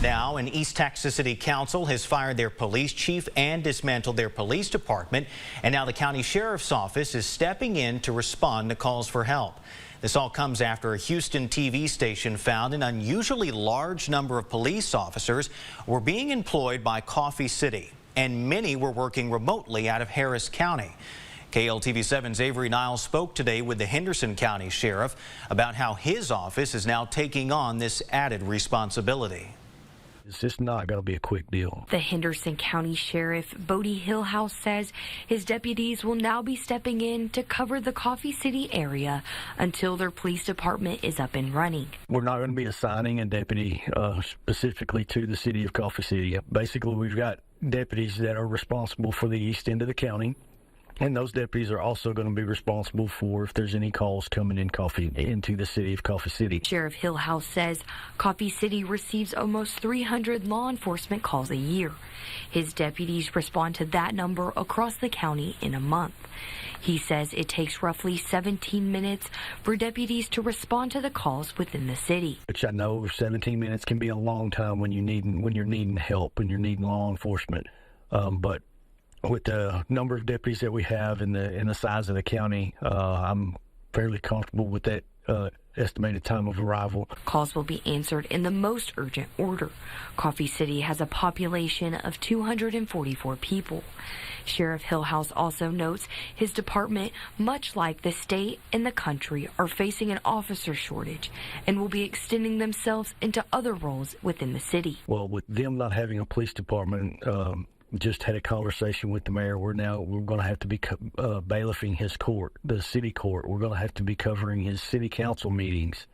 Now, an East Texas City Council has fired their police chief and dismantled their police department. And now the county sheriff's office is stepping in to respond to calls for help. This all comes after a Houston TV station found an unusually large number of police officers were being employed by Coffee City, and many were working remotely out of Harris County. KLTV7's Avery Niles spoke today with the Henderson County Sheriff about how his office is now taking on this added responsibility. It's just not going to be a quick deal. The Henderson County Sheriff, Hillhouse, says his deputies will now be stepping in to cover the Coffee City area until their police department is up and running. We're not going to be assigning a deputy specifically to the city of Coffee City. Basically, we've got deputies that are responsible for the east end of the county. And those deputies are also going to be responsible for if there's any calls coming into the city of Coffee City. Sheriff Hillhouse says Coffee City receives almost 300 law enforcement calls a year. His deputies respond to that number across the county in a month. He says it takes roughly 17 minutes for deputies to respond to the calls within the city. Which I know 17 minutes can be a long time when you're needing help, when you're needing law enforcement. But with the number of deputies that we have and the size of the county, I'm fairly comfortable with that estimated time of arrival. Calls will be answered in the most urgent order. Coffee City has a population of 244 people. Sheriff Hillhouse also notes his department, much like the state and the country, are facing an officer shortage and will be extending themselves into other roles within the city. Well, with them not having a police department, just had a conversation with the mayor. We're going to have to be bailiffing his court, the city court. We're going to have to be covering his city council meetings.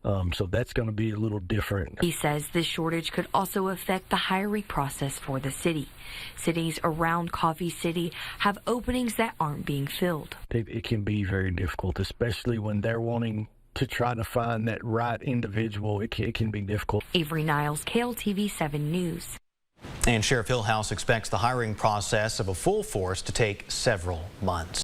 So that's going to be a little different. He says this shortage could also affect the hiring process for the city. Cities around Coffee City have openings that aren't being filled. It can be very difficult, especially when they're wanting to try to find that right individual. It can be difficult. Avery Niles, KLTV7 News. And Sheriff Hillhouse expects the hiring process of a full force to take several months.